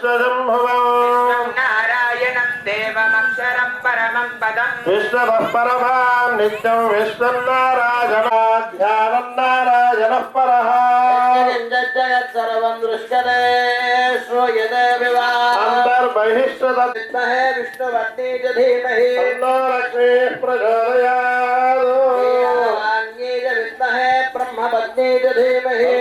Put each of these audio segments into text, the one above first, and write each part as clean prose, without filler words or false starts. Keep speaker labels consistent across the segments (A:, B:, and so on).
A: विश्वशम्भुवम् नारायणं देवमक्षरं परमं पदं विश्वः परमां नित्यं विश्वं नारायणाध्यानं नारायणः परः जगत् सर्वं दृश्यते श्रूयते अन्तर्बहिष्टतः विष्णुवत्नी च धीमहि तन्नो लक्ष्मीः प्रचोदयात् विद्महे ब्रह्मपत्नी च धीमहि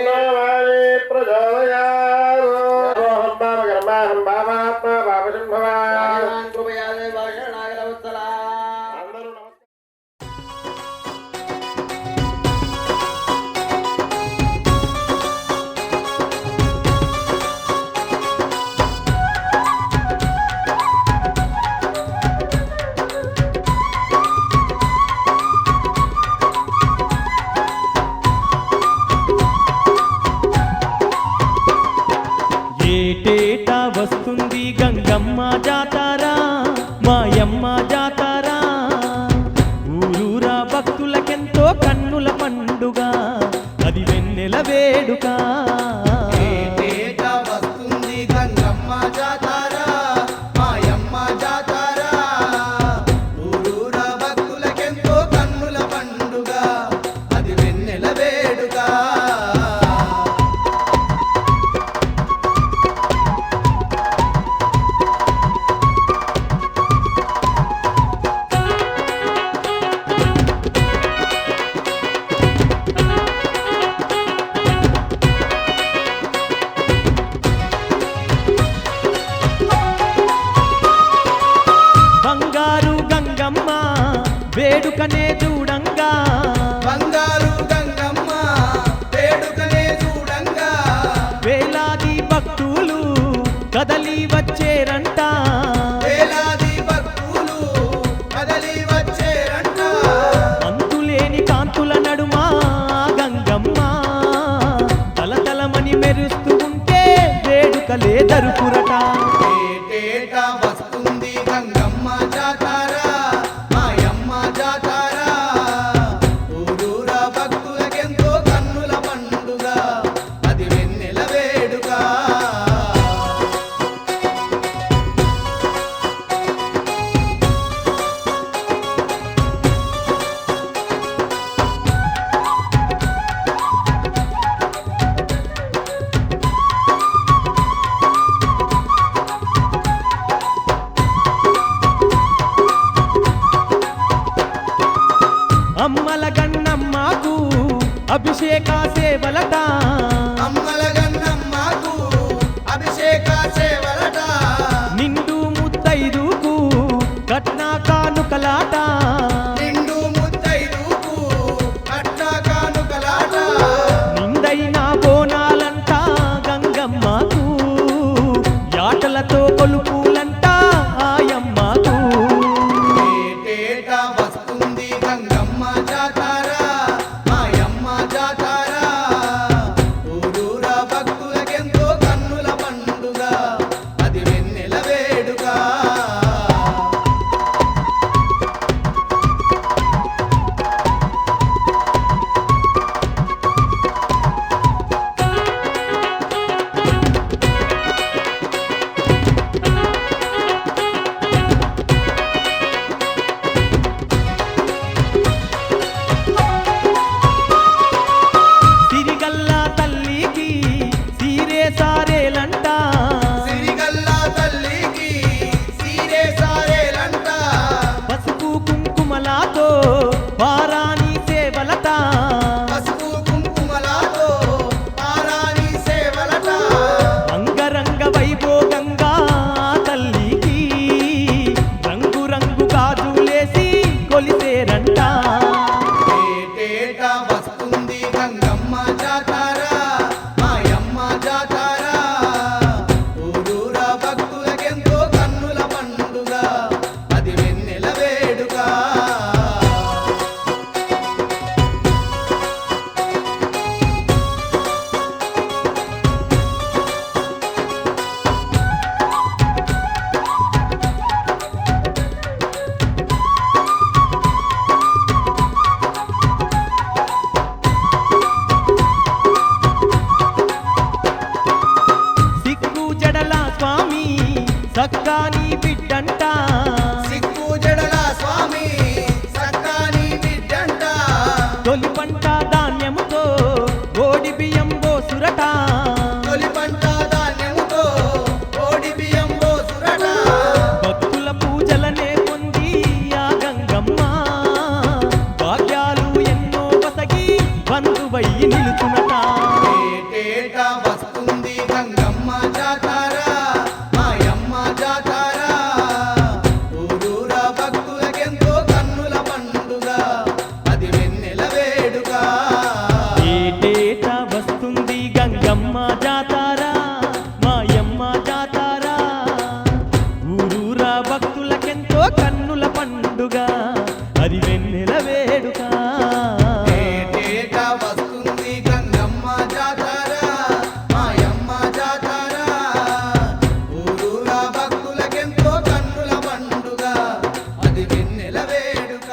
B: వస్తుంది గంగమ్మ జాతారా మాయమ్మ జాతారా ఊరూరా భక్తులకెంతో కన్నుల పండుగ అది వెన్నెల వేడుక
C: వస్తుంది గంగమ్మ జాతారా మాయమ్మ జాతారా ఊరూరా భక్తులకెంతో కన్నుల పండుగ అది వెన్నెల వేడుక
B: వేడుకనే చూడంగా
C: బంగారు గంగమ్మ వేడుకనే చూడంగా
B: వేలాది భక్తులు కదలి వచ్చేరంట
C: వేలాది భక్తులు కదలి వచ్చేరంట
B: అంతులేని కాంతుల నడుమ గంగమ్మ తలతలమని మెరుస్తూ ఉంటే వేడుకలే దరుపురట
C: ఏటేటా వస్తుంది గంగమ్మ జాతారా జాతారా ఊరూరా భక్తులకెంతో కన్నుల పండుగ అది వెన్నెల వేడుక
B: అమ్మల గన్నమ్మకు అభిషేక సేవలట
C: అమ్మల గన్నమ్మకు అభిషేక సేవలట
B: నిండు ముత్తైదుకు కట్న కానుకలాట
C: నిండు ముత్తైదుకు కట్న కానుకలాట
B: నిండైన బోనాలంట గంగమ్మకు యాటలతో కొలుపులంట ఆయమ్మకు
C: ఏటేటా వస్తుంది గంగమ్మ జాతారా మాయమ్మ జాతారా ఊరూరా భక్తులకెంతో కన్నుల పండుగ అది వెన్నెల వేడుక
B: సిరిగల్లా తల్లికి సీరే సారేలంట
C: సిరిగల్లా తల్లికి సీరే సారేలంట
B: పసుపు కుంకుమలాతో పారాణి సేవలట
C: పసుపు కుంకుమలాతో పారాణి సేవలట
B: అంగరంగ వైభోగంగా తల్లికి రంగు రంగు గాజులేసి కొలిసేరంట
C: ఏటేటా వస్తుంది గంగమ్మ జాతారా మాయమ్మ జాతారా ఊరూరా భక్తులకెంతో కన్నుల పండుగ అది వెన్నెల వేడుక
B: కొలువై నిలుచునట
C: ఏటేటా వస్తుంది గంగమ్మ జాతర మాయమ్మ జాతర ఊరూరా భక్తులకెంతో కన్నుల పండుగ అది వెన్నెల వేడుక
B: ఏటేటా వస్తుంది గంగమ్మ జాతర మాయమ్మ జాతర ఊరూరా భక్తులకెంతో కన్నుల పండుగ అది వెన్నెల వేడుక
C: ఏటేటా వస్తుంది గంగమ్మ జాతర మాయమ్మ జాతర ఊరూరా భక్తులకెంతో కన్నుల పండుగ అది వెన్నెల వేడుక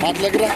D: మాటలకి రా.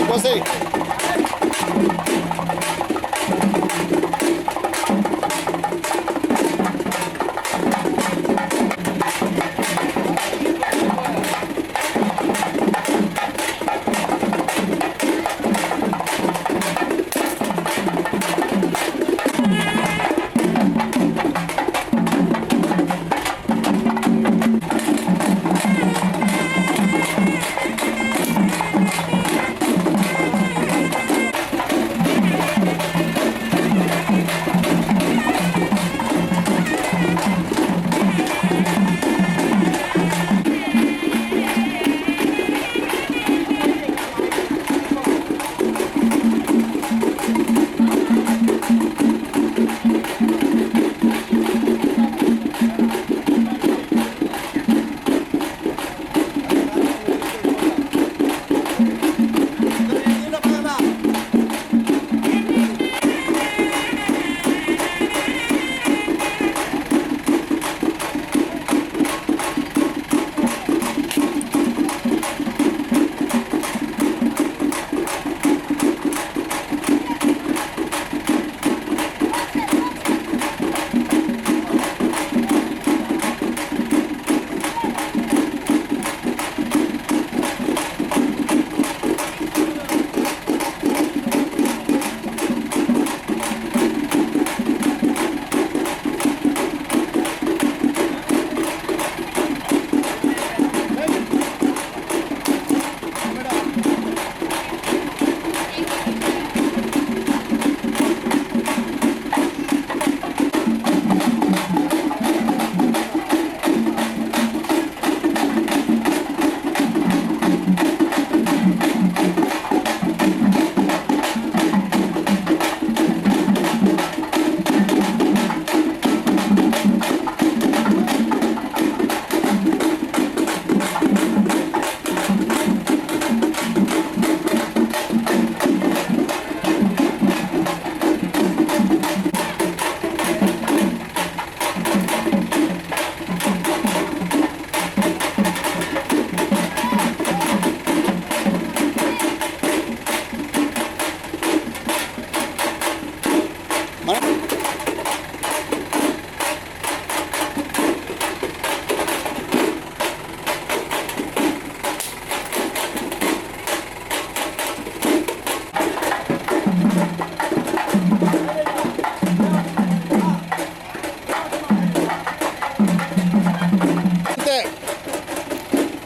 D: పోసేయ్.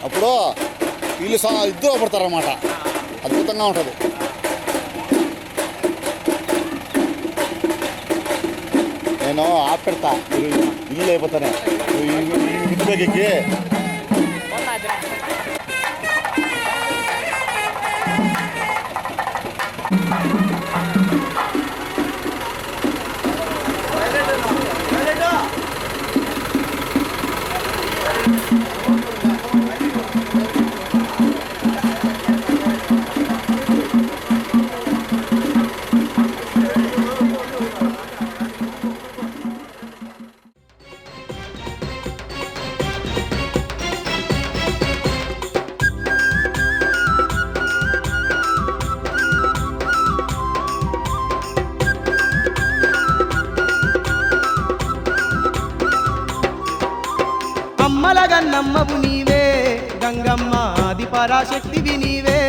D: అప్పుడు వీళ్ళు ఇద్దరు పడతారన్నమాట. అద్భుతంగా ఉంటుంది. నేను ఆపెడతా ఇల్లు అయిపోతానే ఇంటికి
B: గన్నమ్మవు నీవే గంగమ్మ ఆది పరాశక్తివి నీవే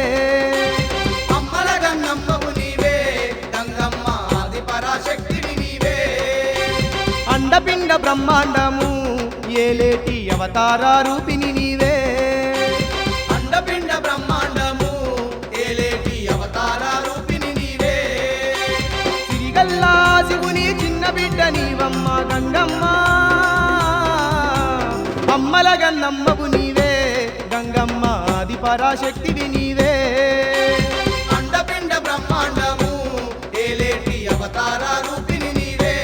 C: అమ్మల గంగమ్మవు నీవే గంగమ్మ ఆది పరాశక్తివి నీవే
B: అండపిండ బ్రహ్మాండము ఏలేటి అవతార రూపిణి నీవే
C: అండపిండ బ్రహ్మాండము ఏలేటి అవతార రూపిణి నీవే
B: సిరిగల్లా శివుని చిన్న బిడ్డ నీవమ్మ గంగమ్మ అమ్మల గన్నమ్మవు నీవే గంగమ్మ ఆది పరాశక్తివి నీవే
C: అండపిండ బ్రహ్మాండము ఏలేటి అవతార రూపిణి నీవే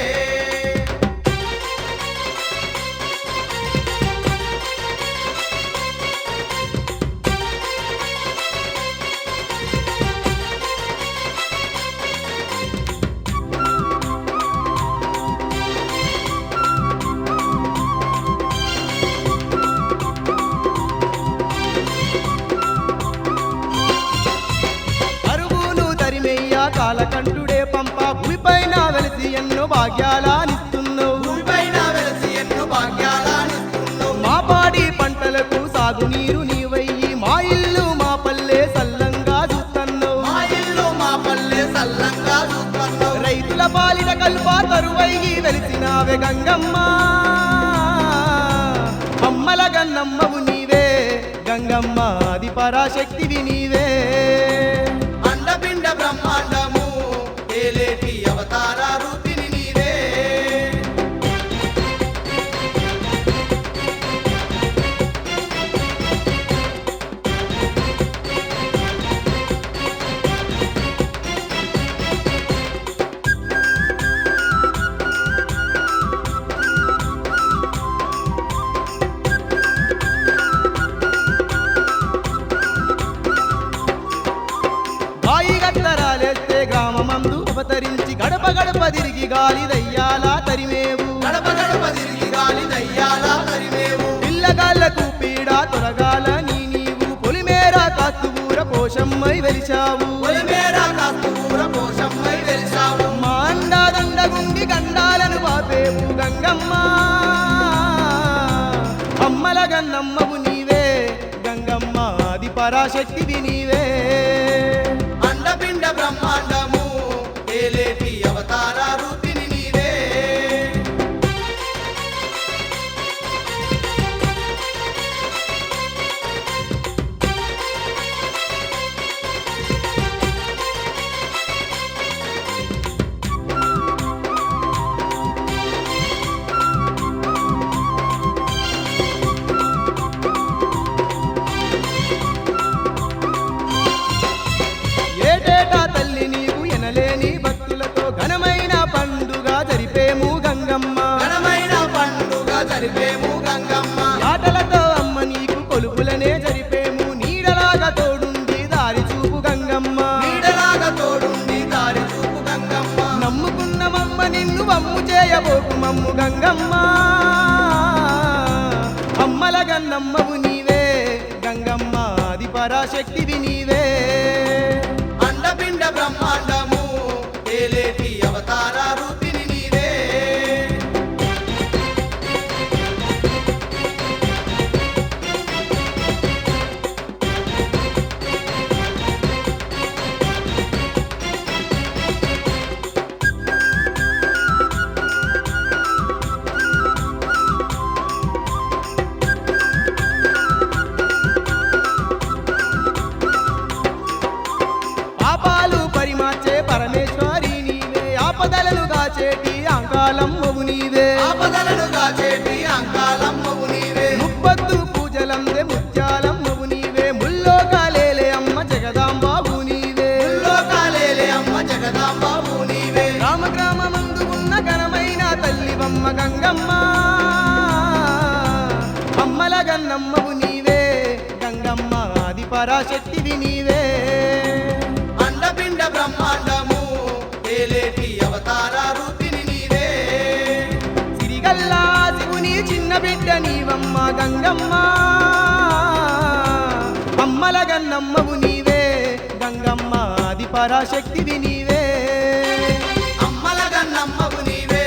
B: అరువును తరిమెయ్య కాలకంఠుడే పంప భూమిపైన వెలిసి ఎన్నో భాగ్యాలనిస్తున్నావు
C: భూమిపైన వెలసి ఎన్నో భాగ్యాలనిస్తున్నావు
B: మా పాడి పంటలకు సాగునీరు నీవయ్యి మా ఇల్లు మా పల్లె సల్లంగా చూస్తున్నావు
C: మా ఇల్లు మా పల్లె సల్లంగా చూస్తున్నావు
B: రైతుల పాలిట కల్ప తరువయ్యి వెలిసినావే గంగమ్మ అమ్మల గన్నమ్మవు నీవే గంగమ్మ ఆది పరాశక్తివి నీవే
C: అండపిండ బ్రహ్మాండము ఏలేటి అవతార రూపిణి నీవే
B: బాయి గత్తరాలేస్తే గ్రామమందు అవతరించి గడప గడప తిరిగి గాలి దయ్యాలా తరిమేవు
C: గడప గడప తిరిగి గాలి దయ్యాల తరిమేవు
B: పిల్లగాళ్లకు పీడ తొలగాల నీవు పొలిమేర కాస్తుబూర పోషమ్మై వెలిచావు
C: పొలిమేర కాస్తూర పోషమ్మై వెలిసావు
B: మా అండాదండగుండి గండాలను పాపేవు గంగమ్మ అమ్మల గన్నమ్మవు నీవే గంగమ్మ ఆది పరాశక్తివి నీవే
C: అండపిండ బ్రహ్మాండము ఏలేటి అవతార రూపిణి నీవే
B: ఏటేటా తల్లి నీవు ఎనలేని భక్తులతో ఘనమైన పండుగ జరిపేము గంగమ్మ
C: ఘనమైన పండుగ జరిపేము గంగమ్మ
B: ఆటలతో అమ్మ నీకు కొలుపులనే జరిపేము నీడలాగా తోడుండి దారి చూపు గంగమ్మ
C: నీడలాగా తోడుండి దారి చూపు గంగమ్మ
B: నమ్ముకున్నమమ్మ నిన్ను వమ్ము చేయబోకు మమ్ము గంగమ్మ అమ్మల గన్నమ్మవు నీవే గంగమ్మ ఆది పరాశక్తివి నీవే
C: అండపిండ బ్రహ్మాండము ఏలేటి అవతార రూపిణి నీవే
B: పాపాలు పరిమార్చే పరమేశ్వరి నీవే ఆపదలను కాచేటి అంకాలమ్మవు నీవే
C: ఆపదలను కాచేటి అంకాలమ్మవు నీవే
B: ముప్పద్దు పూజలందే ముత్యాలమ్మవు నీవే ముల్లోకాలేలే అమ్మ జగదాంబాబు నీవే
C: లోకాలేలే అమ్మ జగదాంబాబు నీవే
B: గ్రామమందు ఉన్న ఘనమైన తల్లివమ్మ గంగమ్మ అమ్మల గన్నమ్మవు నీవే గంగమ్మ ఆది పరాశక్తివి నీవే
C: అండపిండ బ్రహ్మాండము ఏలేటి అవతార రూపిణి నీవే
B: సిరిగల్లా శివుని చిన్న బిడ్డ నీవమ్మ గంగమ్మ అమ్మల గన్నమ్మవు నీవే గంగమ్మ ఆది పరాశక్తివి నీవే
C: అమ్మల గన్నమ్మవు నీవే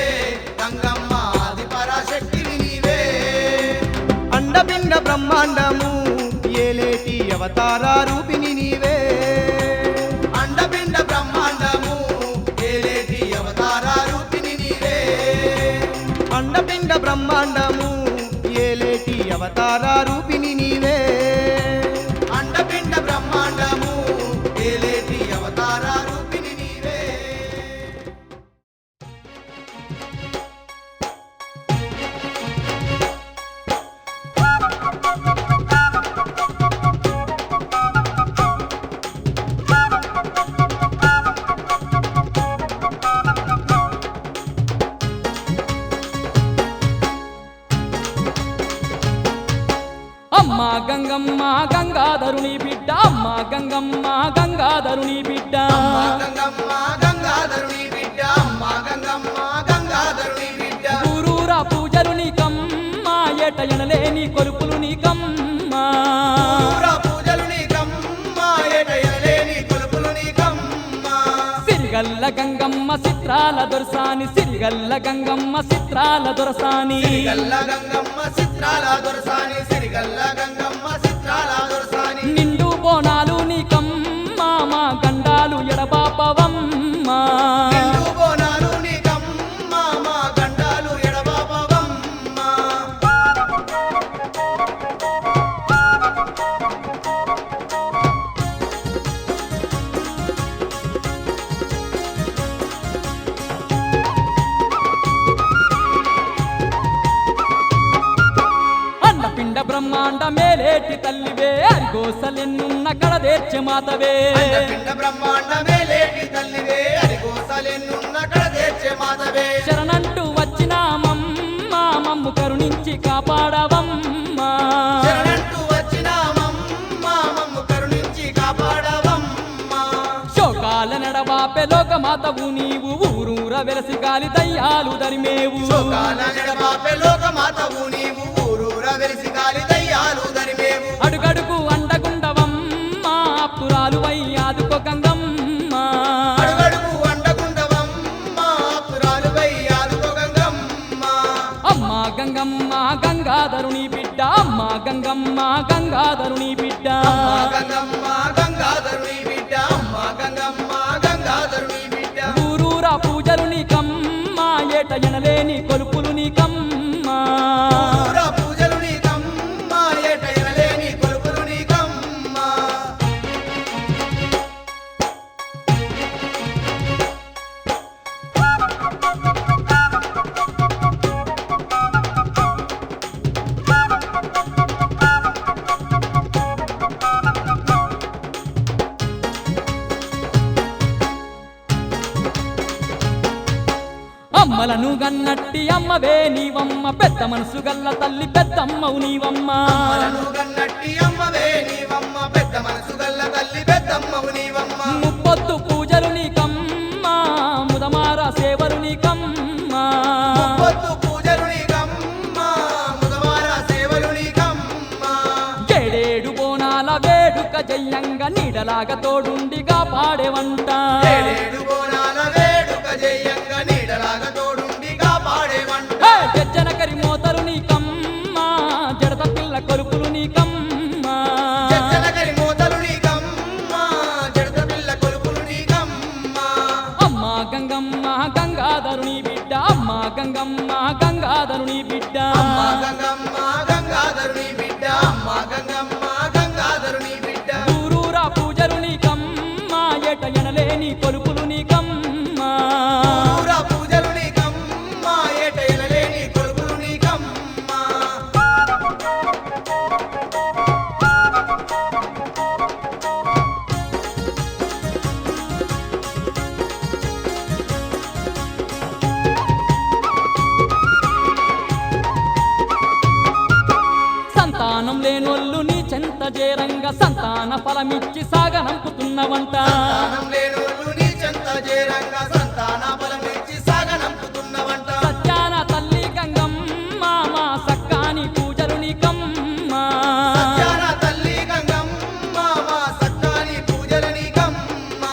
C: గంగమ్మ ఆది పరాశక్తివి నీవే
B: అండపిండ అవతార రూపిణి నీవే
C: అండపిండ బ్రహ్మాండము ఏలేటి అవతార రూపిణి నీవే
B: అండపిండ బ్రహ్మాండము ఏలేటి అవతార రూపిణి నీవే
C: అండపిండ బ్రహ్మాండము ఏలేటి అవతార రూపిణి నీవే
E: అమ్మ గంగమ్మ గంగాధరుని బిడ్డ అమ్మ గంగమ్మ గంగాధరుని బిడ్డ
C: అమ్మా గంగమ్మ గంగాధరుని బిడ్డ అమ్మా గంగమ్మ గంగాధరుని బిడ్డ
E: ఊరూరా పూజలు నీకమ్మ ఏట ఎనలేని కొలుపులు నీకమ్మ
C: ఊరా పూజలు నీకమ్మ ఏటయలేని కొలుపులు నీకమ్మ
E: సిరిగల్ల గంగమ్మ చిత్రాల దొరసాని సిరిగల్ల గంగమ్మ చిత్రాల దొరసాని
C: సిరిగల్ల గంగమ్మ చిత్రాల దొరసాని సిరిగల్ల గంగమ్మ చిత్రాల దొరసాని
E: నిండు బోనాలు నీకమ్మ మా గండాలు ఎడబాపవమ్మ
C: నిండు బోనాలు నీకమ్మ మా గండాలు ఎడబాపవమ్మ
E: అన్నపిండ బ్రహ్మాండ మేలేటి తల్లివే అరిగోసలెన్నున్న కడదేర్చె మాతవే
C: అండపిండ బ్రహ్మాండమే లేటి తల్లివే అరిగోసలెన్నున్న కడదేర్చె మాతవే
E: శరణంటూ వచ్చినామమ్మ మమ్ము కరుణించి కాపాడవమ్మ
C: శరణంటూ వచ్చినామమ్మ మమ్ము కరుణించి కాపాడవమ్మ
E: శోకాల నడవాపె లోకమాతవు నీవు ఊరూర వెలసి గాలి దయ్యాలు దరిమేవు
C: శోకాల నెడబాపె లోకమాతవు నీవు ఊరూర వెలిసి గాలి దయ్యాలు దరిమేవు
E: అడుగడుగు అండగుండవమ్మ పురాలు ఆదుకో గంగమ్మ
C: అడుగడుగు అండగుండవమ్మ పురాలువై ఆదుకో గంగమ్మ
E: అమ్మ గంగమ్మ గంగాధరుని బిడ్డ అమ్మ గంగమ్మ గంగాధరుని బిడ్డ
C: అమ్మ గంగమ్మ గంగాధరుని బిడ్డ అమ్మ గంగమ్మ గంగాధరుని బిడ్డ
E: ఊరూరా పూజలు నీకమ్మ ఏట ఎనలేని కొలుపులు నీకమ్మ
C: ఊరా పూజలు నీకమ్మ ఏటయనలేని కొలుపులు నీకమ్మ
E: అమ్మలను గన్నట్టి అమ్మవే నీవమ్మ పెద్ద మనసు గల్ల తల్లి పెద్దమ్మవు నీవమ్మ
C: అమ్మలను గన్నట్టి అమ్మవే నీవమ్మ పెద్ద మనసు గల్ల తల్లి పెద్దమ్మవు నీవమ్మ
E: ముప్పొద్దు పూజలు నీకమ్మ ముదమార సేవలు నీకమ్మ
C: ముప్పొద్దు పూజలు నీకమ్మ ముదవార సేవలు నీకమ్మ
E: ఏడేడు బోనాల వేడుక జయ్యంగా నీడలాగా తోడుండి కాపాడేవంట
C: ఏడేడు బోనాల వేడుక జయంగా నీడలాగా తోడుండి కాపాడేవంట
E: జనకరి మోతలు నీకమ్మ జడత పిల్ల కొలుపులు నీకమ్మ
C: జనకరి మోతలు నీకమ్మ జడత పిల్ల కొలుపులు నీకమ్మ
E: అమ్మ గంగమ్మ గంగాధరుని బిడ్డ అమ్మ గంగమ్మ గంగాధరుని బిడ్డ
C: అమ్మ గంగమ్మ గంగాధరుని బిడ్డ అమ్మ గంగమ్మ గంగాధరుని బిడ్డ
E: ఊరూరా పూజలు నీకమ్మ ఏట ఎనలేని కొలుపులు నీకమ్మ
C: ఊరా పూజలు నీకమ్మ ఏటయనలేని కొలుపులు నీకమ్మ
E: సంతానం లేనోళ్ళు నీ చెంత చేరంగా సంతాన ఫలమిచ్చి సాగనంపుతున్నవంట
C: సంతానం లేనోళ్ళు నీ చెంత చేరంగా సంతాన బలమిచ్చి సాగనంపుతున్నవంట
E: సత్యాన తల్లి గంగమ్మ మా సక్కాని పూజలు నీకమ్మ
C: సత్యాన తల్లి గంగమ్మ మా సత్తాని పూజలు నీకమ్మ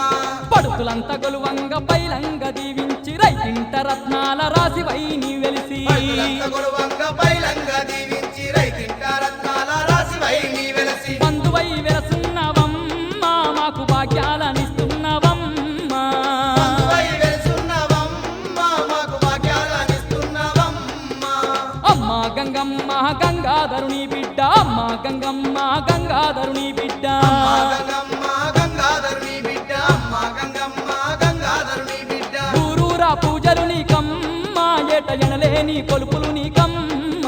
E: పడుతులంత గొలువంగ పైలంగ దీవించి రైతింట రత్నాల రాసివై నీ వెలిసి
C: పైలంగ గొలువంగ పైలంగ దీవించి రైతింట రత్నాల రాసివై నీ వెలసి
E: బంధువై వెలసున్న గంగమ్మ గంగాధరుని బిడ్డ అమ్మ గంగమ్మ గంగాధరుని బిడ్డ
C: అమ్మ గంగమ్మ గంగాధరుని బిడ్డ అమ్మ గంగమ్మ గంగాధరుని బిడ్డ
E: ఊరూరా పూజలు నీకమ్మ ఏట ఎనలేని కొలుపులు నీకమ్మ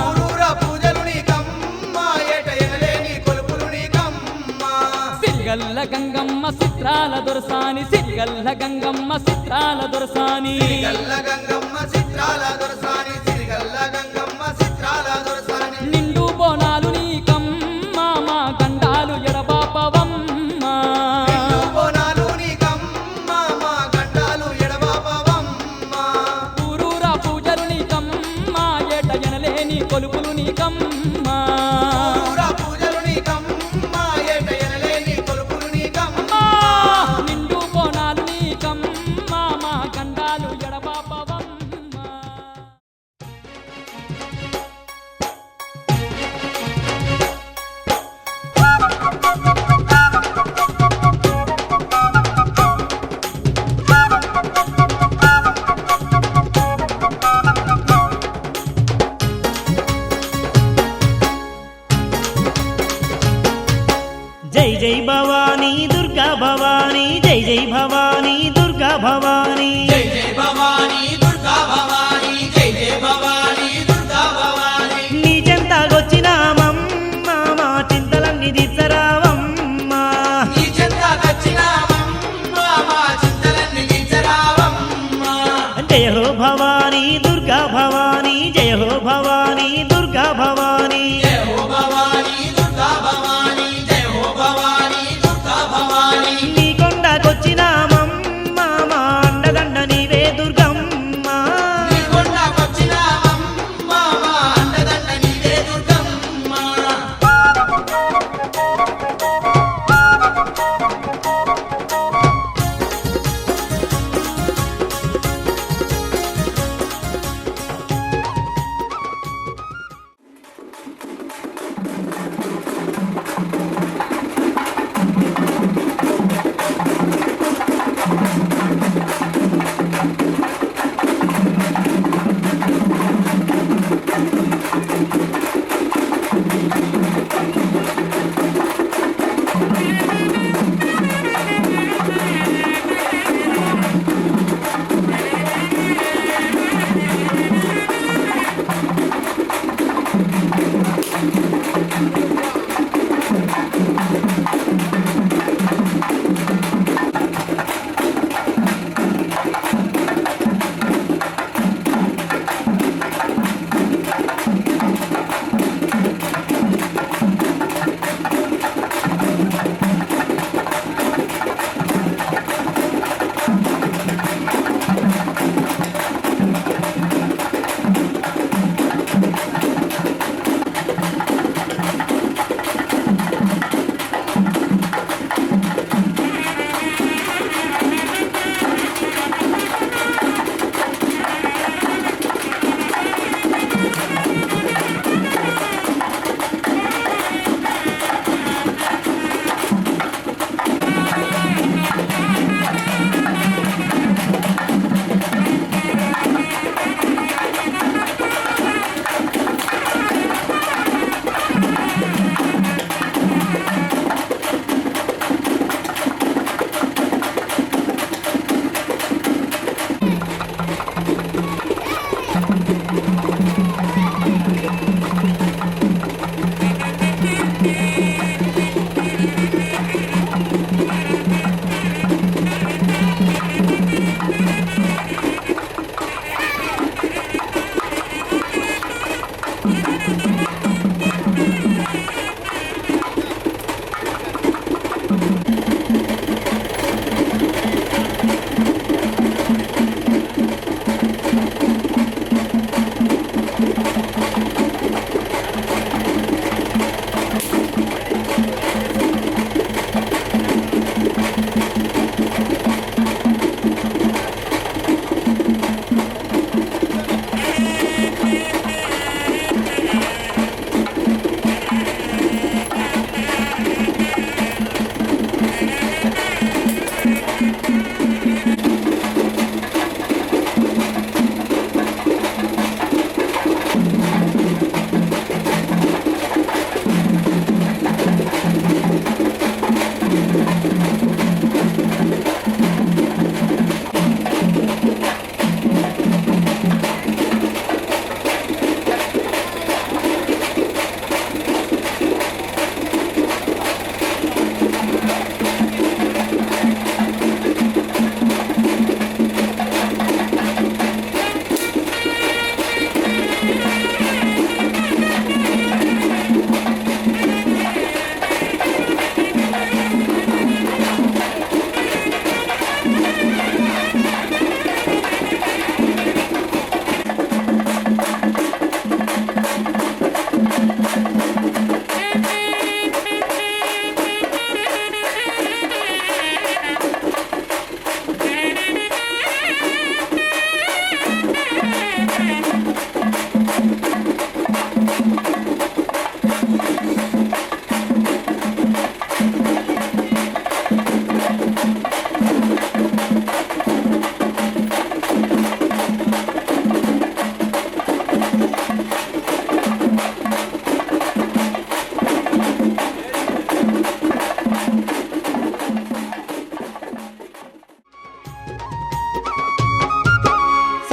C: ఊరూరా పూజలు నీకమ్మ ఏట ఎనలేని కొలుపులు నీకమ్మ
E: సిరిగల్ల గంగమ్మ చిత్రాల దొరసాని సిరిగల్ల గంగమ్మ చిత్రాల దొరసాని
C: సిరిగల్ల గంగమ్మ చిత్రాల దొరసాని సిరిగల్ల గంగమ్మ చిత్రాల దొరసాని
E: నిండు బోనాలు నీకమ్మ మా గండాలు ఎడబాపవమ్మ
C: నిండు బోనాలు నీకమ్మ మా గండాలు ఎడబాపవమ్మ
E: ఊరూరా పూజలు నీకమ్మ ఏట ఎనలేని కొలుపులు నీకమ్మ
C: ఊరూరా పూజలు నీకమ్మ ఏట ఎనలేని కొలుపులు నీకమ్మ
E: నిండు బోనాలు నీకమ్మ మా గండాలు ఎడబాపవమ్మ
F: జై జై భవానీ దుర్గా భవానీ జై జై భవానీ దుర్గా భవానీ
C: జై జై భవానీ దుర్గా భవానీ జై జై భవానీ దుర్గా భవానీ
F: నీ చెంతగొచ్చినామమ్మ మా చింతలన్నీ తీర్చరావమ్మ
C: నీ చెంతకొచ్చినామమ్మ మా చింతలన్నీ తీర్చరావమ్మ
F: జయ హో భవానీ దుర్గా భవానీ జయ హో భవానీ దుర్గా భవానీ
C: జయ హో భవానీ దుర్గా భవానీ జయ హో భవానీ దుర్గా భవానీ
F: నీ కొండకొచ్చినామమ్మ మా అండదండ నీవే దుర్గమ్మ
C: నీ కొండకొచ్చినామమ్మ మా అండదండ నీవే దుర్గమ్మ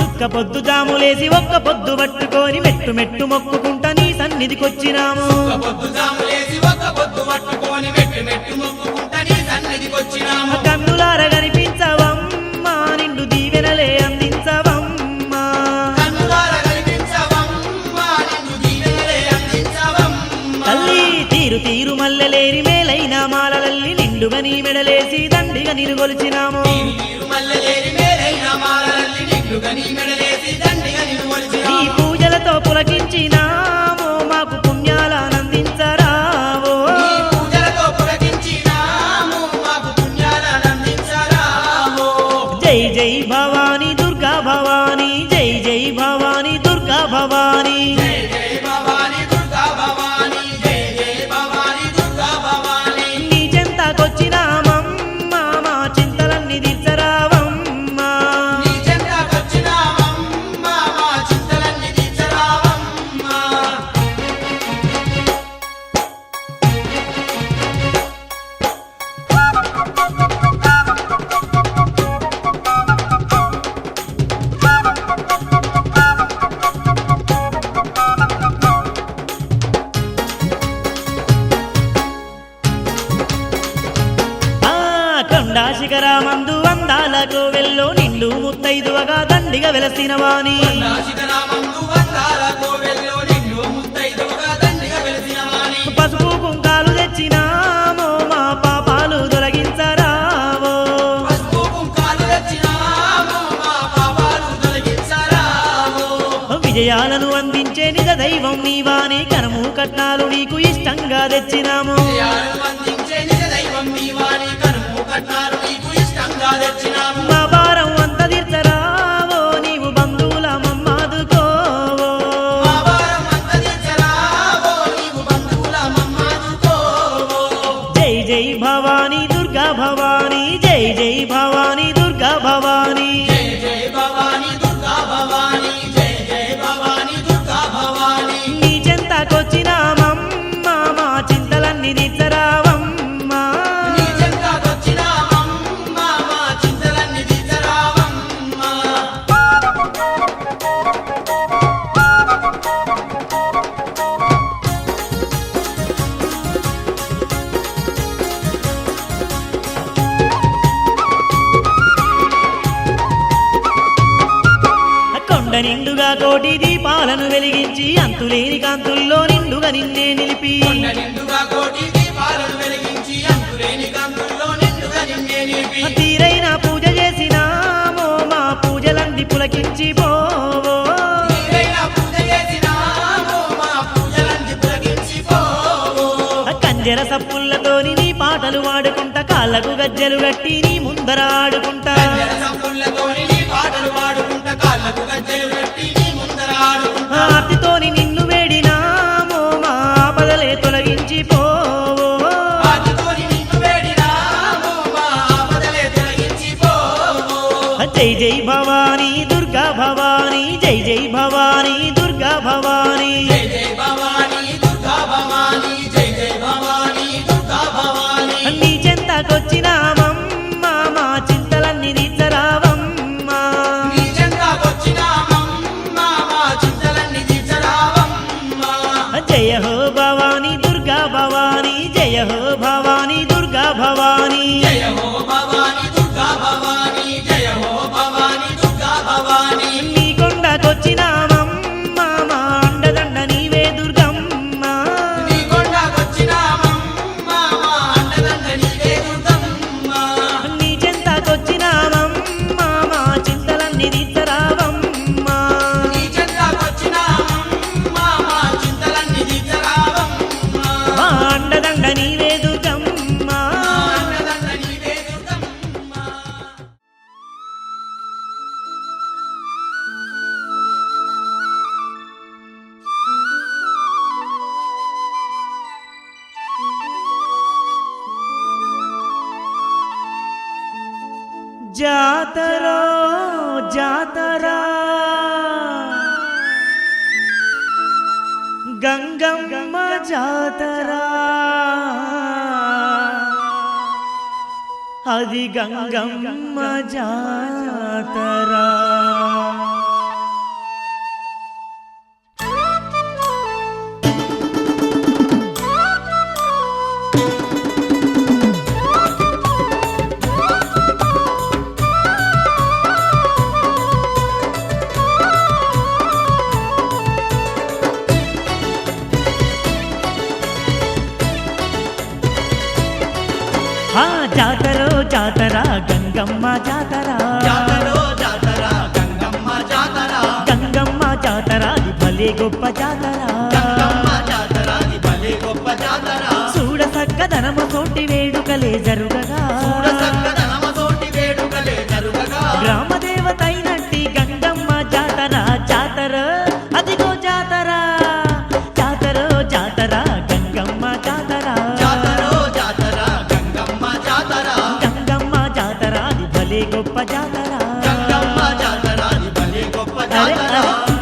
F: ఒక్క పొద్దు జాములేసి ఒక్క పొద్దు పట్టుకొని మెట్టు మెట్టు మొక్కుకుంటా నీ సన్నిధికొచ్చినాము. కన్నులార కనిపించవమ్మా నిండు దీవెనలే అందించవమ్మా. తల్లి తీరు తీరు మల్లెలేరి మేలైన మాలలల్లి నిండుగా నీ మెడలేసి దండిగా నిలుగొలిచినాము. నీ పూజలతో పులకించినాము మాకు పుణ్యాలనందించరావో. జై జై భవానీ దుర్గా భవానీ జై జై భవానీ దుర్గా భవానీ. నీ చెంతకొచ్చినామమ్మా మా చింతలన్నీ తీర్చరావమ్మా. కొండా శిఖరామందు అందాలకు వెల్లో నిండు ముత్తైదువగా దండిగా వెలసిన వాణి. పసుపు కుంకాలు తెచ్చినామో మా పాపాలు తొలగించరావో. విజయాలను అందించే నిజ దైవం నీవాని కనము కట్నాలు నీకు ఇష్టంగా తెచ్చినాము. మా భారం అంత తీర్చరావో నీవు బంధువుల మమ్మాదుకోవో. జై జై భవానీ దుర్గా భవానీ జై జై భవానీ దుర్గా భవానీ. నీ చెంతకొచ్చినామమ్మా మా చింతలన్నీ తీర్చరావమ్మా. కొండ నిండుగా కోటి దీపాలను వెలిగించి అంతులేని కాంతుల్లో నిండుగా నిన్నే నిలిపి. తీరైన పూజ చేసినామో మా పూజలన్నీ పులకించి పోవో. కంజర సప్పులతోని నీ పాటలు వాడుకుంటా కాళ్ళకు గజ్జలు గట్టి నీ ముందర ఆడుకుంటా. ఆర్తితోని నిన్ను వేడినామో మా ఆపదలే తొలగించి పోవో. జై జై భవానీ దుర్గా భవానీ జై జై భవానీ దుర్గా భవానీ. నీ చెంతకొచ్చినామమ్మా మా చింతలన్నీ తీర్చరావమ్మా. జయ హో భవానీ దుర్గా భవానీ జయ హో భవానీ దుర్గా భవానీ. నీ కొండకొచ్చినామమ్మా మా అండదండ నీవే దుర్గమ్మ. నీ చెంతకొచ్చినామమ్మా మా చింతలన్నీ తీర్చరావమ్మా. మా అండదండ నీవే దుర్గమ్మ. జాతరో జాతరా గంగమ్మ జాతరా అది గంగమ్మ జాతరా జాతరో జాతర గంగమ్మ జాతర
C: జాతరో జాతర గంగమ్మ జాతర
F: గంగమ్మ జాతర అది భలే గొప్ప జాతర
C: గంగమ్మ జాతర అది భలే గొప్ప జాతర
F: చూడ సక్కదనము తోటి వేడుకలే జరుగగా
C: చూడ చక్కదనమతోటి వేడుకలే జరుగగా
F: గ్రామ దేవతైనట్టి గంగమ్మ జాతర జాతర అదిగో జాతర జాతరో జాతర గంగమ్మ జాతర
C: జాతరో జాతర గంగమ్మ జాతర
F: గంగమ్మ జాతర అది భలే గొప్ప జాతర
C: గంగమ్మ జాతర అది భలే గొప్ప
F: అరే,
C: జాతర
F: అరే.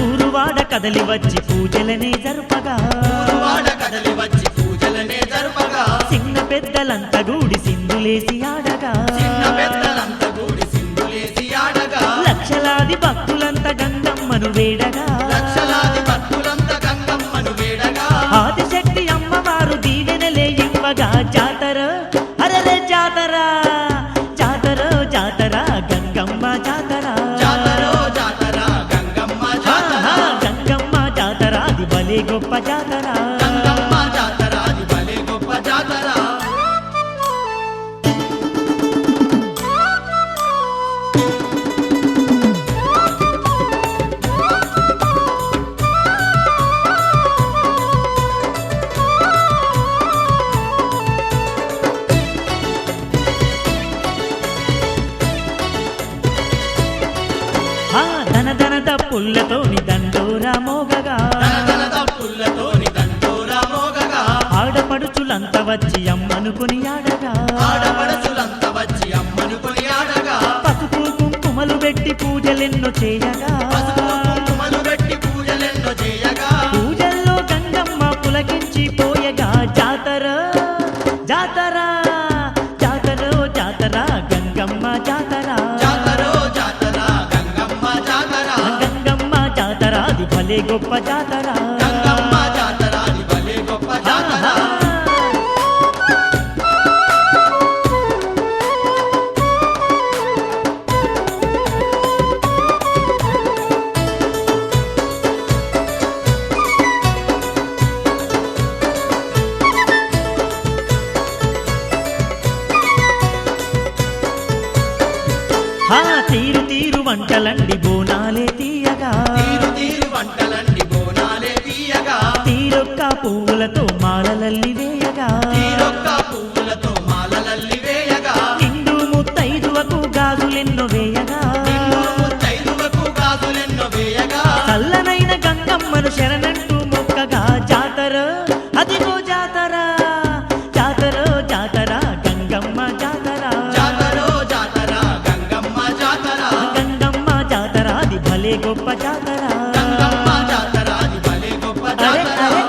F: ఊరువాడ కదలి వచ్చి పూజలనే జరుపగా
C: వాడ కదలి వచ్చి పూజలనే జరుపగా
F: చిన్న పెద్దలంతా గూడి సింధులేసి ఆడగా
C: చిన్న పెద్దలంత గూడి సింధులేసి ఆడగా
F: లక్షలాది భక్తులంతా గంగమ్మను వేడగా
C: లక్షలాది భక్తులంత గంగమ్మను వేడగా
F: ఆదిశక్తి అమ్మవారు దీవెనలే ఇవ్వగా జాతర అరలే జాతర జాతర జాతర గంగమ్మ జాతర
C: జాతరో జాతర గంగమ్మ జాతర
F: గంగమ్మ జాతర అది భలే గొప్ప జాతర
C: గంగమ్మ జాతర అది భలే గొప్ప జాతర
F: ధన ధన దప్పుల్లతోని దండోరా మోగగా
C: తన తప్పులతోని దండోరా మోగగా
F: ఆడపడుచులంతా వచ్చి అమ్మను కొనియాడగా
C: ఆడపడుచులంత వచ్చి అమ్మను కొనియాడగా
F: పసుపు కుంకుమలు పెట్టి పూజలెన్నో చేయగా
C: పసుపు కుంకుమలు పెట్టి పూజలెన్నో చేయగా
F: పూజల్లో గంగమ్మ పులకించి పోయగా జాతర జాతర జాతర జాతర గంగమ్మ జాతర
C: జాతరో జాతర గంగమ్మ జాతర
F: గంగమ్మ జాతర అది భలే గొప్ప జాతర
C: గంగమ్మ జాతర అది భలే గొప్ప జాతర
F: తీరు తీరు వంటలండి బోనాలే తీయగా
C: తీరు తీరు వంటలన్నీ బోనాలే తీయగా
F: తీరొక్క పువ్వులతో మాలలల్లి వేయగా
C: తీరొక్క పువ్వులతో మాలలల్లి వేయగా
F: నిండు ముత్తైదువకు గాజులెన్నో వేయగా
C: నిండు ముత్తైదువకు గాజులెన్నో వేయగా
F: చల్లనైన గంగమ్మను శరణంటూ మొక్కగా జాతర అదిగో జాతర జాతర జాతర గంగమ్మ జాతర
C: జాతరో జాతర గంగమ్మ జాతర
F: గంగమ్మ జాతర అది భలే గొప్ప జాతర
C: గంగమ్మ జాతర అది భలే గొప్ప
F: అరే,
C: జాతర
F: అరే.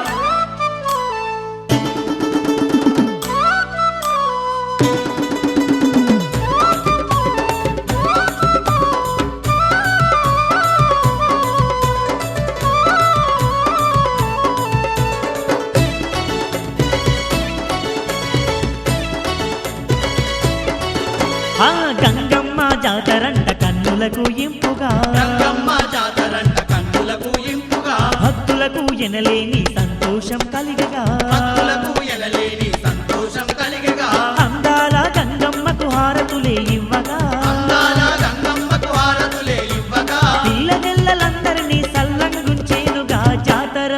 F: గంగమ్మ జాతరంట కన్నులకు ఇంపుగా
C: గంగమ్మ జాతరంట కన్నులకు ఇంపుగా
F: భక్తులకు ఎనలేని సంతోషం కలిగగా
C: భక్తులకు ఎనలేని సంతోషం కలిగగా
F: అందాల గంగమ్మకు హారతులే ఇవ్వగా
C: అందాల గంగమ్మకు హారతులే ఇవ్వగా
F: పిల్లనెల్లలందరినీ సల్లంగుంచేనుగా జాతర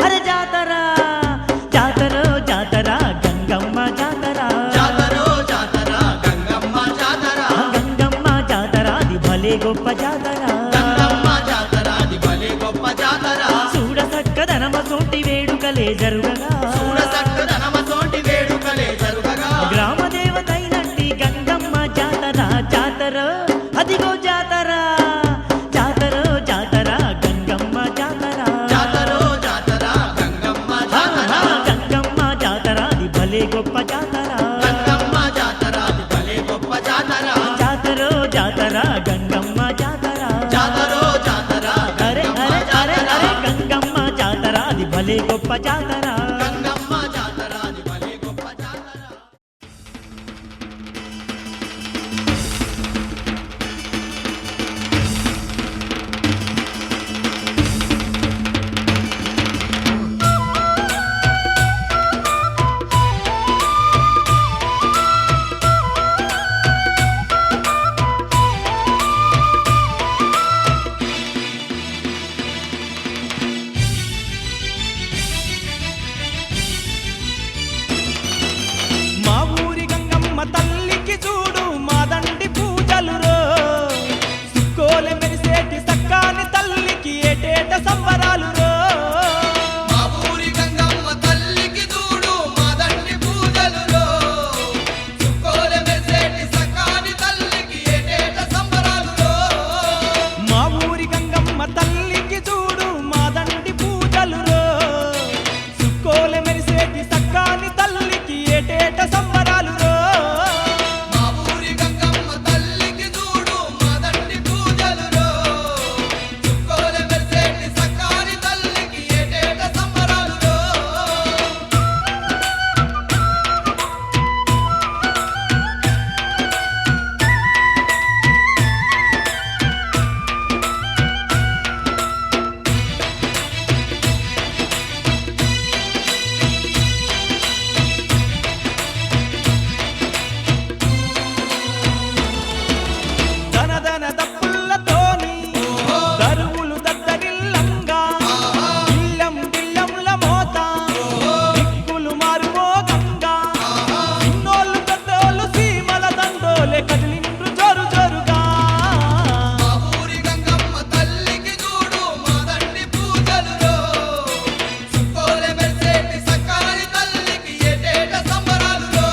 F: అరే జాతర జాతర గొప్ప జాతర
C: గంగమ్మ జాతర అది భలే గొప్ప జాతర
F: చూడ చక్కదనమ తోటి వేడుకలే జరుగగా
C: చూడ చక్కదనమ తోటి వేడుకలే జరుగగా
F: గ్రామ దేవతైనట్టి గంగమ్మ జాతర జాతర అదిగో జాతర జాతర జాతర గంగమ్మ జాతర
C: జాతరో జాతర గంగమ్మ జాతర
F: గంగమ్మ జాతర అది భలే గొప్ప జాతర
C: గంగమ్మ జాతర అది భలే గొప్ప జాతర
F: జాతర జాతర గంగమ్మ జాతర
C: జాతరో జాతర
F: అరే అరే అరే అరే గంగమ్మ జాతర అది భలే గొప్ప జాతర
C: గంగమ్మ జాతర అది భలే గొప్ప జాతర
B: మా ఊరి గంగమ్మ తల్లికి చూడు మాదండి పూజలు రో సుక్కోలె మెరిసేటి సక్కాని తల్లికి ఏటేట సంబరాలు రో
C: మా ఊరి గంగమ్మ తల్లికి చూడు మాదండి పూజలులో చుక్కోలె మెరిసేటి సకాని తల్లికి ఏటేట సంబరాలులో
B: మా ఊరి గంగమ్మ తల్లికి చూడు మాదండి పూజలు రో సుక్కోలె మెరిసేటి సక్కాని తల్లికి ఏటేట సంబరాలు రో
C: మా ఊరి గంగమ్మ తల్లికి చూడు మాదండి పూజలులో చుక్కోలె మెరిసేటి సకాని తల్లికి ఏటేట సంబరాలులో
B: ధనధన దప్పులతోని దరువులు దద్దరిల్లంగా ఇల్లం గిల్లంల మోత దిక్కులు మారుమోగంగా చిన్నోళ్ళు పెద్దోళ్ళు సీమల దండోలే కదిలిండ్రు జోరు జోరుగా
C: మా ఊరి గంగమ్మ తల్లికి చూడు మాదండి పూజలులో చుక్కోలె మెరిసేటి సకాని తల్లికి ఏటేట సంబరాలులో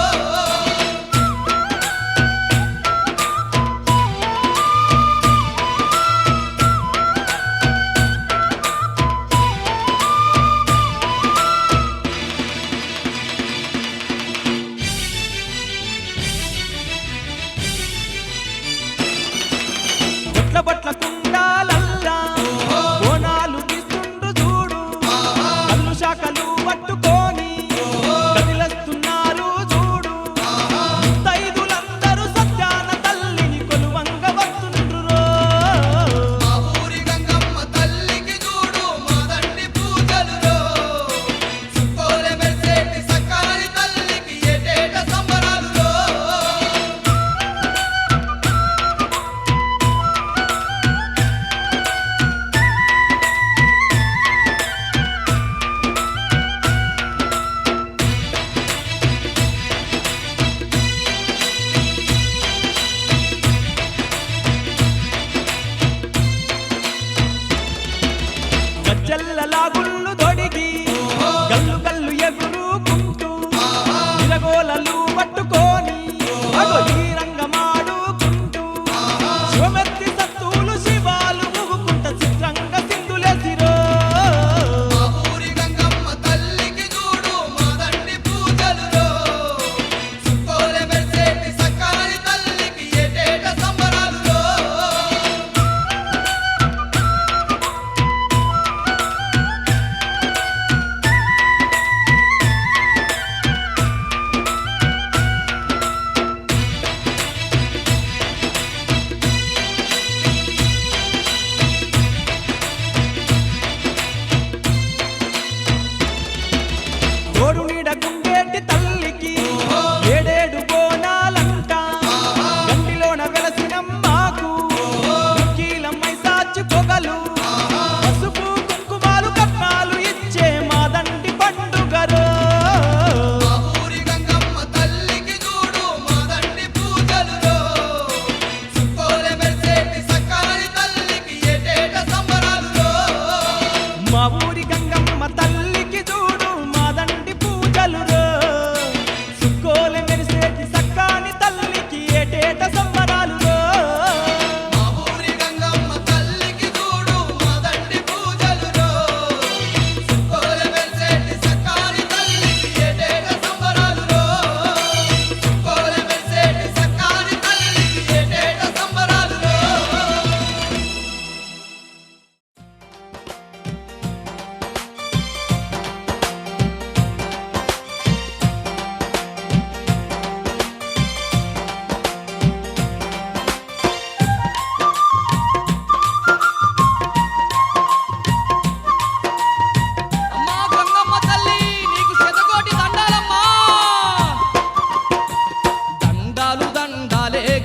B: బొట్ల బొట్ల కుండాలల్లా బోనాలు తీస్తుండ్రు చూడు కళ్ళు శాఖలు పట్టుకొని కదిలస్తున్నారు చూడు ముత్తైదులందరూ సత్యాన తల్లిని కొలువంగ వస్తుండ్రు రో.
C: మా ఊరి గంగమ్మ తల్లికి చూడు మాదండి పూజలులో చుక్కోలె మెరిసేటి సకాని తల్లికి ఏటేట సంబరాలులో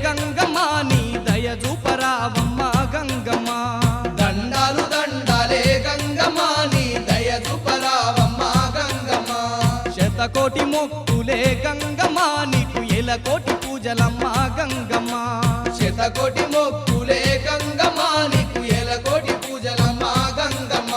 B: గంగమ్మ నీ దయ చూపరావమ్మ గంగమ్మ
C: దండాలు దండాలే గంగమ్మ నీ దయ చూపరావమ్మ గంగమ్మ
B: శతకోటి మొక్కులే గంగమ్మ నీకు ఎలకోటి పూజలమ్మ గంగమ్మ
C: శతకోటి మొక్కులే గంగమ్మ నీకు ఎలకోటి పూజలమ్మ గంగమ్మ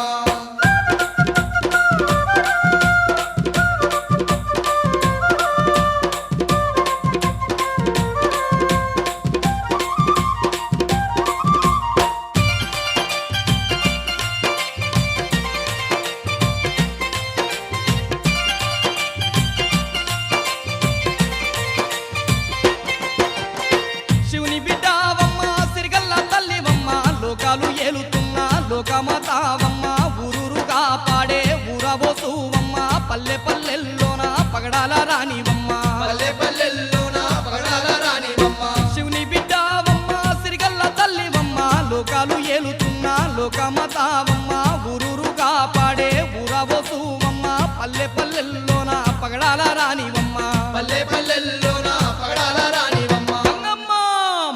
B: శివుని బిడ్డావమ్మ సిరిగల్ల తల్లివమ్మ లోకాలు ఏలుతున్న లోకమాతావమ్మ ఊరూరుగా పాడే ఊరబోసువమ్మ పల్లె పల్లెల్లోన పగడాల రానివమ్మ
C: పల్లె పల్లెల్లోన పగడాల రానివమ్మ
B: శివుని బిడ్డావమ్మ సిరిగల్ల తల్లివమ్మ లోకాలు ఏలుతున్న లోకమాతావమ్మ ఊరూరుగా పాడే ఊరబోసువమ్మ పల్లె పల్లెల్లోన పగడాల రానివమ్మ
C: పల్లె పల్లెల్లోన పగడాల రానివమ్మ
B: గంగమ్మ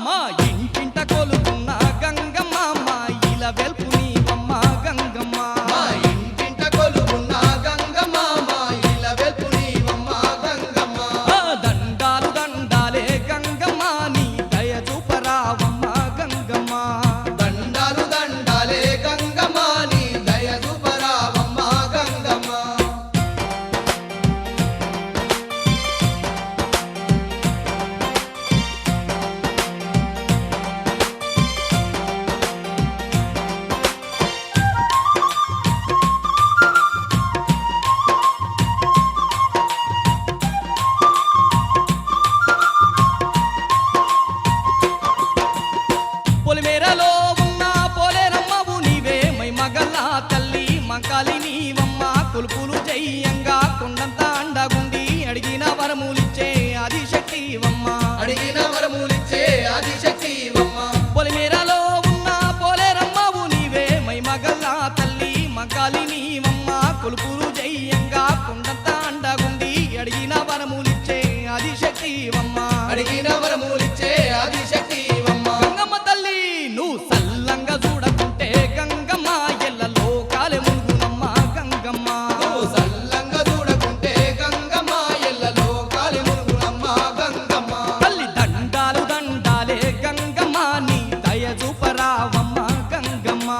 B: మా ఇంటింట కొలుకున్న గంగమ్మ మా ఇల వెల్పు నీవమ్మ గంగమ్మ
C: మా ఇంటింట కొలువున్న గంగమ్మ మా ఇల వెల్పు నీవమ్మ గంగమ్మ
B: దండాలు దండాలే గంగమ్మ నీ దయ చూపరావమ్మ గంగమ్మ
C: దండాలు దండాలే గంగమ్మ నీ దయ చూపరావమ్మ గంగమ్మ
B: పొలిమేరలో ఉన్న పోలేరమ్మవు నీవే మై మగల్ల తల్లి మంకాలి నీవమ్మ కొలుపులు జయ్యంగా కొండంత అండగుండి అడిగిన వరములిచ్చే ఆదిశక్తివమ్మ
C: అడిగిన వరములిచ్చే ఆదిశక్తివమ్మ
B: పొలిమేరలో ఉన్న పోలేరమ్మవు నీవే మై మగల్ల తల్లి మంకాలి నీవమ్మ కొలుపులు జయ్యంగా కొండంత అండగుండి అడిగిన వరములిచ్చే ఆదిశక్తివమ్మ
C: అడిగిన వరములిచ్చే ఆదిశక్తివమ్మ
B: గంగమ్మ తల్లి నువ్వు సల్లంగా చూడకుంటే గంగమ్మ ఎల్ల లోకాలే మునుగునమ్మ గంగమ్మ
C: నువ్వు సల్లంగా చూడకుంటే గంగమ్మ ఎల్ల లోకాలి మునుగునమ్మ గంగమ్మ
B: తల్లి దండాలు దండాలే గంగమ్మ నీ దయ చూపరావమ్మ గంగమ్మ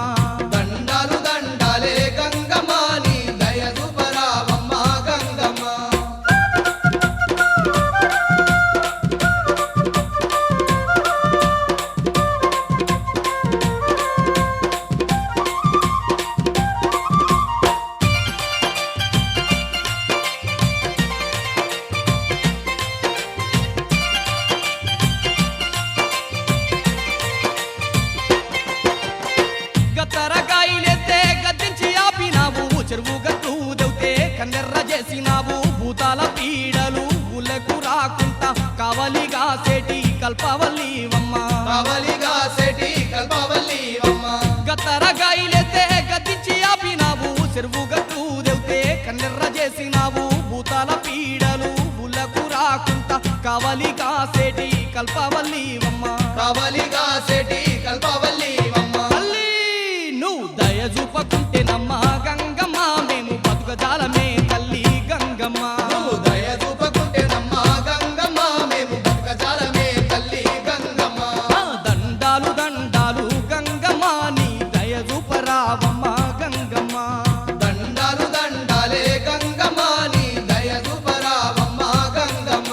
C: దండాలు దండాలే గంగమ్మ నీ దయ చూపరావమ్మ గంగమ్మ
B: గత్తరకాయలెత్తే గద్దించి ఆపినావు చెరువు గట్టు దెవ్తే కన్నెర్ర చేసినావు భూతాల పీడలు ఊళ్ళకు రాకుంటా కావలిగా సేటి కల్పవల్లివమ్మ
C: కావలిగా సెటి కల్పవల్లివమ్మ
B: గత్తరకాయలెత్తే గద్దించి ఆపినావు చెరువు గట్టు దెవ్తే కన్నెర్ర చేసినావు భూతాల పీడలు ఊళ్ళకు రాకుంటా కావలిగా సేటి కల్పవల్లివమ్మ
C: కావలిగా సెటి కల్పవల్లివమ్మ
B: తల్లి నువ్వు దయ చూపకుంటేనమ్మ గంగమ్మ మేము బతుకజాలమే తల్లి గంగమ్మ
C: నువ్వు దయ చూపకుంటేనమ్మ గంగమ్మ మేము బతుకజాలమే తల్లి గంగమ్మ
B: దండాలు దండాలు గంగమ్మ నీ దయ చూపరావమ్మ గంగమ్మ
C: దండాలు దండాలే గంగమ్మ నీ దయ చూపరావమ్మ గంగమ్మ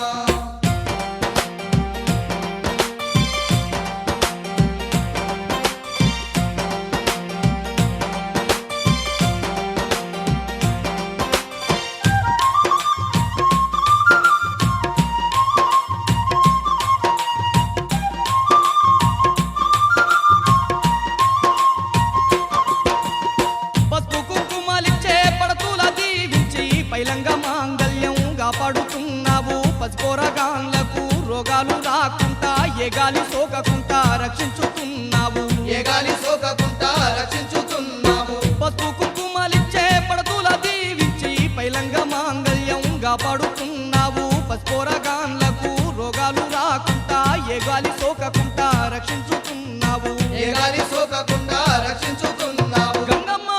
B: పసుపు కుంకుమలిచ్చే పడతుల దీవించి పైలంగ మాంగళ్యం కాపాడుతున్నావు పసిపోరగాన్లకు రోగాలు రాకుండా ఏ గాలి సోకకుండా రక్షించుతున్నావు
C: ఏ గాలి సోకకుండా రక్షించుతున్నాము
B: పసుపు కుంకుమలిచ్చే పడతుల దీవించి పైలంగ మాంగళ్యం కాపాడుతున్నావు పసిపోరగాన్లకు రోగాలు రాకుండా ఏ గాలి సోకకుండా రక్షించుకున్నావు
C: ఏ గాలి సోకకుండా రక్షించుకున్నావు
B: గంగమ్మ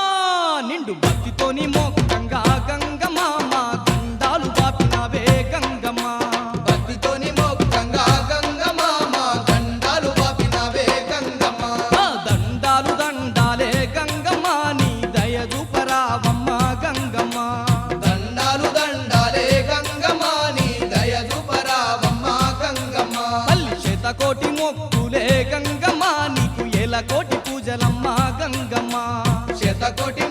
B: నిండు భక్తితోని మోక్షంగా గంగమ్మ మా దండాలు బాపినవే గంగమ్మ
C: భక్తితోని మోక్షంగా గంగమ్మ మా దండాలు వాపినవే గంగమ్మ
B: ఆ దండాలు దండాలే గంగమ్మ నీ దయ చూపరావమ్మ గంగమ్మ
C: దండాలు దండాలే గంగమ్మ నీ దయ చూపరావమ్మ గంగమ్మ
B: తల్లి శతకోటి మొక్కులే గంగమ్మ నీకు 1,000 కోటి పూజలమ్మ గంగమ్మ
C: శతకోటి